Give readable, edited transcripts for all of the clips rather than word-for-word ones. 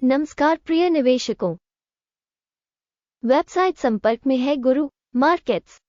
नमस्कार प्रिय निवेशकों, वेबसाइट संपर्क में है गुरु मार्केट्स।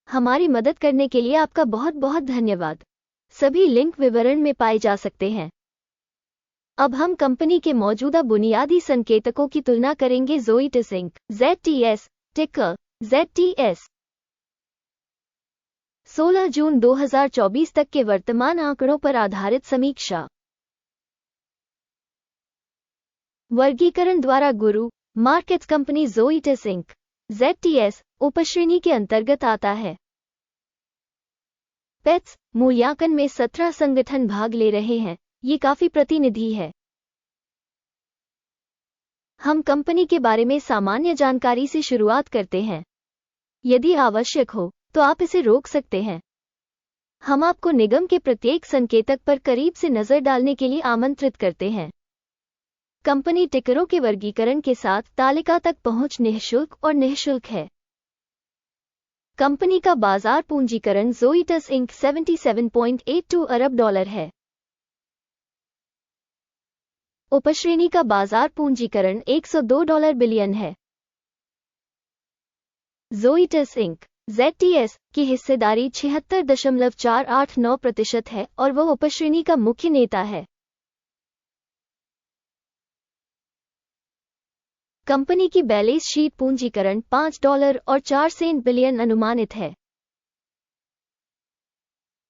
हमारी मदद करने के लिए आपका बहुत बहुत धन्यवाद। सभी लिंक विवरण में पाए जा सकते हैं। अब हम कंपनी के मौजूदा बुनियादी संकेतकों की तुलना करेंगे। ज़ोइटस इंक ZTS, टिकर ZTS। 16 जून 2024 तक के वर्तमान आंकड़ों पर आधारित समीक्षा। वर्गीकरण द्वारा गुरु मार्केट्स कंपनी ज़ोइटस इंक ZTS उपश्रेणी के अंतर्गत आता है। पेट्स मूल्यांकन में 17 संगठन भाग ले रहे हैं। ये काफी प्रतिनिधि है। हम कंपनी के बारे में सामान्य जानकारी से शुरुआत करते हैं। यदि आवश्यक हो तो आप इसे रोक सकते हैं। हम आपको निगम के प्रत्येक संकेतक पर करीब से नजर डालने के लिए आमंत्रित करते हैं। कंपनी टिकरों के वर्गीकरण के साथ तालिका तक पहुंच निःशुल्क और निःशुल्क है। कंपनी का बाजार पूंजीकरण ज़ोइटस इंक $77.82 अरब है। उपश्रेणी का बाजार पूंजीकरण $102 बिलियन है। ज़ोइटस इंक ZTS की हिस्सेदारी 76.489% है और वह उपश्रेणी का मुख्य नेता है। कंपनी की बैलेंस शीट पूंजीकरण $5.04 बिलियन अनुमानित है।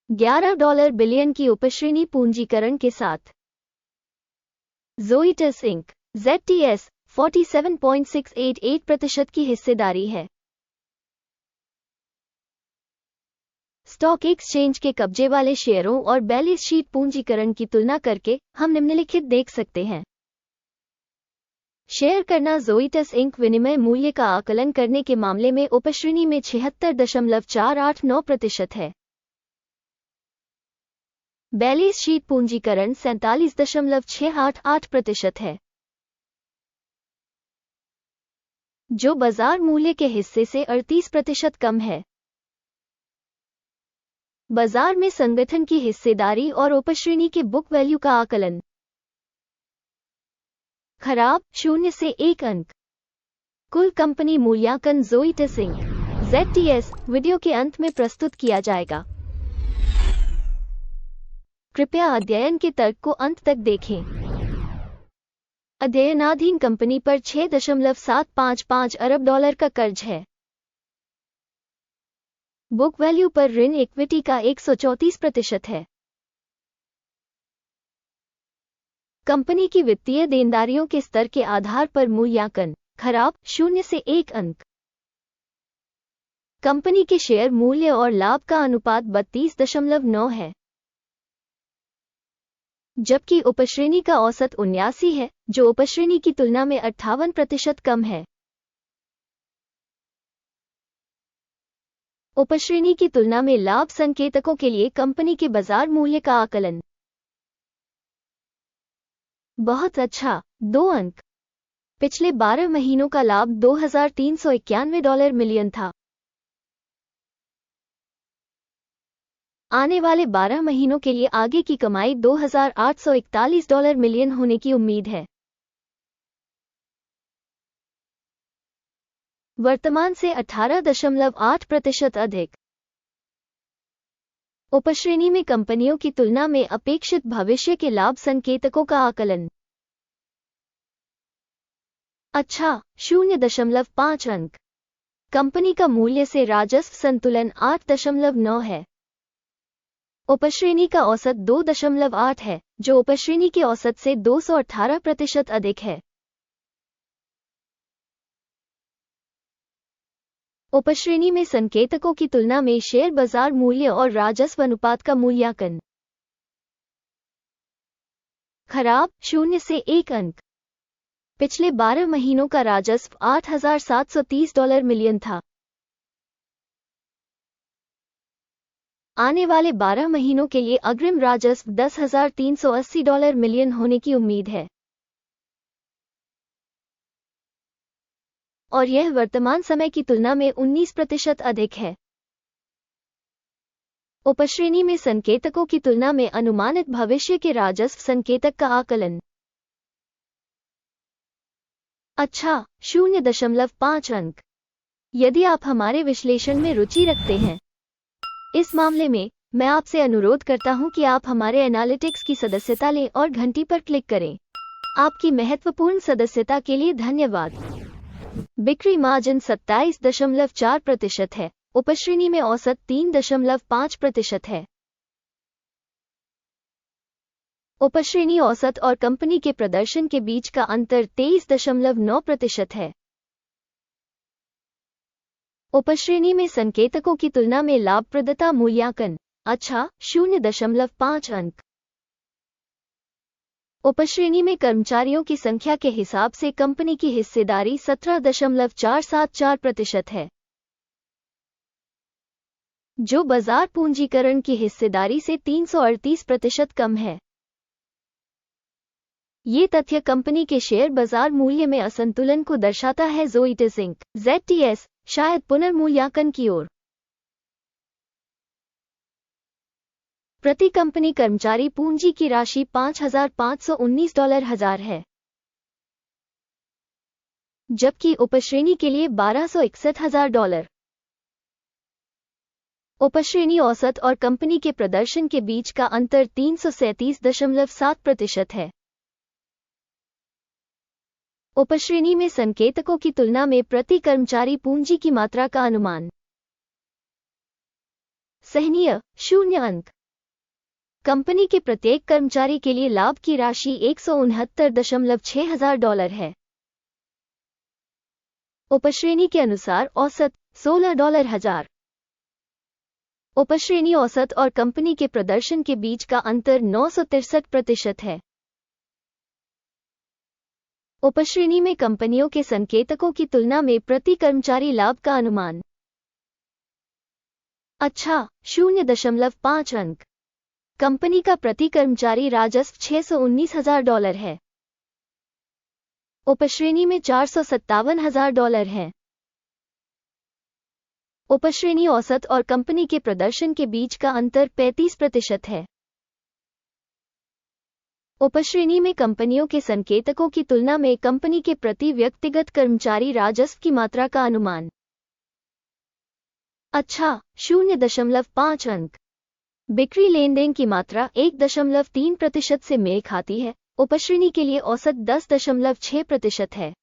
$11 बिलियन की उपश्रेणी पूंजीकरण के साथ ज़ोइटस इंक ZTS 47.688% की हिस्सेदारी है। स्टॉक एक्सचेंज के कब्जे वाले शेयरों और बैलेंस शीट पूंजीकरण की तुलना करके हम निम्नलिखित देख सकते हैं। शेयर करना ज़ोइटस इंक विनिमय मूल्य का आकलन करने के मामले में उपश्रेणी में 76.489% है। बैलेंस शीट पूंजीकरण 47.688% है, जो बाजार मूल्य के हिस्से से 38% कम है। बाजार में संगठन की हिस्सेदारी और उपश्रेणी के बुक वैल्यू का आकलन। खराब 0 से 1 अंक। कुल कंपनी मूल्यांकन ज़ोइटस इंक ZTS वीडियो के अंत में प्रस्तुत किया जाएगा। कृपया अध्ययन के तर्क को अंत तक देखें। अध्ययनाधीन कंपनी पर $6.755 अरब का कर्ज है। बुक वैल्यू पर ऋण इक्विटी का 134% है। कंपनी की वित्तीय देनदारियों के स्तर के आधार पर मूल्यांकन खराब 0 से 1 अंक। कंपनी के शेयर मूल्य और लाभ का अनुपात 32.9 है, जबकि उपश्रेणी का औसत 79 है, जो उपश्रेणी की तुलना में 58% कम है। उपश्रेणी की तुलना में लाभ संकेतकों के लिए कंपनी के बाजार मूल्य का आकलन। बहुत अच्छा 2 अंक। पिछले 12 महीनों का लाभ $2,391 मिलियन था। आने वाले 12 महीनों के लिए आगे की कमाई $2,841 मिलियन होने की उम्मीद है। वर्तमान से 18.8% अधिक। उपश्रेणी में कंपनियों की तुलना में अपेक्षित भविष्य के लाभ संकेतकों का आकलन। अच्छा 0.5 अंक। कंपनी का मूल्य से राजस्व संतुलन 8.9 है। उपश्रेणी का औसत 2.8 है, जो उपश्रेणी के औसत से 218% अधिक है। उपश्रेणी में संकेतकों की तुलना में शेयर बाजार मूल्य और राजस्व अनुपात का मूल्यांकन। खराब 0 से 1 अंक। पिछले 12 महीनों का राजस्व $8,730 मिलियन था। आने वाले 12 महीनों के लिए अग्रिम राजस्व $10,380 मिलियन होने की उम्मीद है, और यह वर्तमान समय की तुलना में 19% अधिक है। उपश्रेणी में संकेतकों की तुलना में अनुमानित भविष्य के राजस्व संकेतक का आकलन। अच्छा, 0.5 अंक। यदि आप हमारे विश्लेषण में रुचि रखते हैं, इस मामले में मैं आपसे अनुरोध करता हूं कि आप हमारे एनालिटिक्स की सदस्यता लें और घंटी पर क्लिक करें। आपकी महत्वपूर्ण सदस्यता के लिए धन्यवाद। बिक्री मार्जिन 27.4% है। उपश्रेणी में औसत 3.5% है। उपश्रेणी औसत और कंपनी के प्रदर्शन के बीच का अंतर 23.9% है। उपश्रेणी में संकेतकों की तुलना में लाभप्रदता मूल्यांकन। अच्छा, 0.5 अंक। उपश्रेणी में कर्मचारियों की संख्या के हिसाब से कंपनी की हिस्सेदारी 17.474% है, जो बाजार पूंजीकरण की हिस्सेदारी से 338% कम है। ये तथ्य कंपनी के शेयर बाजार मूल्य में असंतुलन को दर्शाता है। ज़ोइटस इंक (ZTS) शायद पुनर्मूल्यांकन की ओर। प्रति कंपनी कर्मचारी पूंजी की राशि $5,519 है, जबकि उपश्रेणी के लिए $1,261,000। उपश्रेणी औसत और कंपनी के प्रदर्शन के बीच का अंतर 337.7% है। उपश्रेणी में संकेतकों की तुलना में प्रति कर्मचारी पूंजी की मात्रा का अनुमान। सहनीय, 0 अंक। कंपनी के प्रत्येक कर्मचारी के लिए लाभ की राशि $169.6 है। उपश्रेणी के अनुसार औसत $16,000। उपश्रेणी औसत और कंपनी के प्रदर्शन के बीच का अंतर 963% है। उपश्रेणी में कंपनियों के संकेतकों की तुलना में प्रति कर्मचारी लाभ का अनुमान। अच्छा, 0.5 अंक। कंपनी का प्रति कर्मचारी राजस्व $619,000 है। उपश्रेणी में $457,000 है। उपश्रेणी औसत और कंपनी के प्रदर्शन के बीच का अंतर 35% है। उपश्रेणी में कंपनियों के संकेतकों की तुलना में कंपनी के प्रति व्यक्तिगत कर्मचारी राजस्व की मात्रा का अनुमान। अच्छा, 0.5 अंक। बिक्री लेनदेन की मात्रा 1.3% से मेल खाती है। उपश्रेणी के लिए औसत 10.6% है।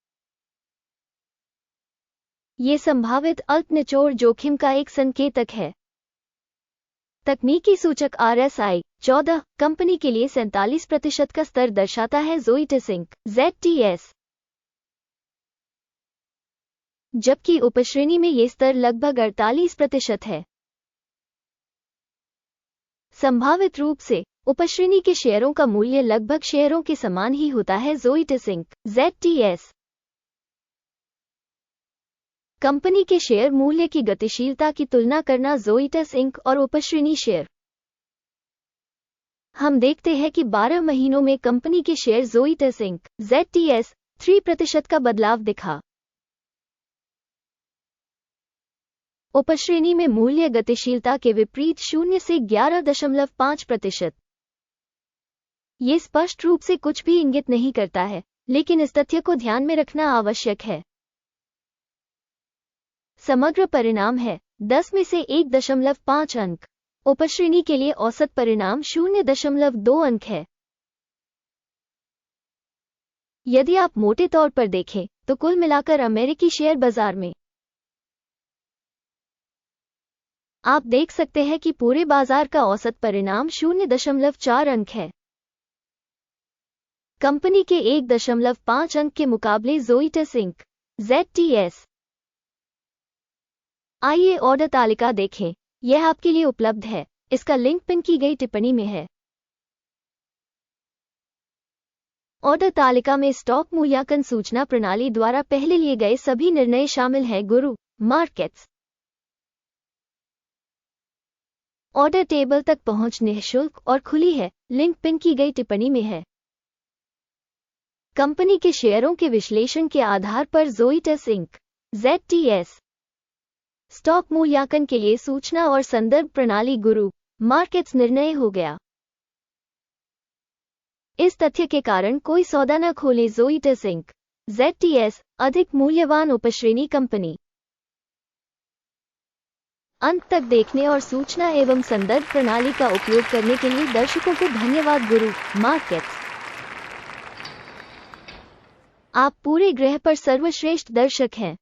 ये संभावित अल्प निचोड़ जोखिम का एक संकेतक है। तकनीकी सूचक RSI 14 कंपनी के लिए 47% का स्तर दर्शाता है। ज़ोइटस इंक (ZTS), जबकि उपश्रेणी में ये स्तर लगभग 48% है। संभावित रूप से उपश्रेणी के शेयरों का मूल्य लगभग शेयरों के समान ही होता है। ज़ोइटस इंक (ZTS), कंपनी के शेयर मूल्य की गतिशीलता की तुलना करना। ज़ोइटस इंक और उपश्रेणी शेयर। हम देखते हैं कि 12 महीनों में कंपनी के शेयर ज़ोइटस इंक (ZTS) 3% का बदलाव दिखा। उपश्रेणी में मूल्य गतिशीलता के विपरीत 0 से 11.5%। ये स्पष्ट रूप से कुछ भी इंगित नहीं करता है, लेकिन इस तथ्य को ध्यान में रखना आवश्यक है। समग्र परिणाम है 10 में से 1.5 अंक। उपश्रेणी के लिए औसत परिणाम 0.2 अंक है। यदि आप मोटे तौर पर देखें तो कुल मिलाकर अमेरिकी शेयर बाजार में आप देख सकते हैं कि पूरे बाजार का औसत परिणाम 0.4 अंक है। कंपनी के 1.5 अंक के मुकाबले ज़ोइटस इंक (ZTS). आइए ऑर्डर तालिका देखें। यह आपके लिए उपलब्ध है। इसका लिंक पिन की गई टिप्पणी में है। ऑर्डर तालिका में स्टॉक मूल्यांकन सूचना प्रणाली द्वारा पहले लिए गए सभी निर्णय शामिल हैं। गुरु मार्केट्स। ऑर्डर टेबल तक पहुंच निःशुल्क और खुली है। लिंक पिन की गई टिप्पणी में है। कंपनी के शेयरों के विश्लेषण के आधार पर ज़ोइटस इंक (ZTS) स्टॉक मूल्यांकन के लिए सूचना और संदर्भ प्रणाली गुरु मार्केट्स निर्णय हो गया। इस तथ्य के कारण कोई सौदा न खोलें। ज़ोइटस इंक ZTS अधिक मूल्यवान उपश्रेणी कंपनी। अंत तक देखने और सूचना एवं संदर्भ प्रणाली का उपयोग करने के लिए दर्शकों को धन्यवाद। गुरु मार्केट्स, आप पूरे ग्रह पर सर्वश्रेष्ठ दर्शक हैं।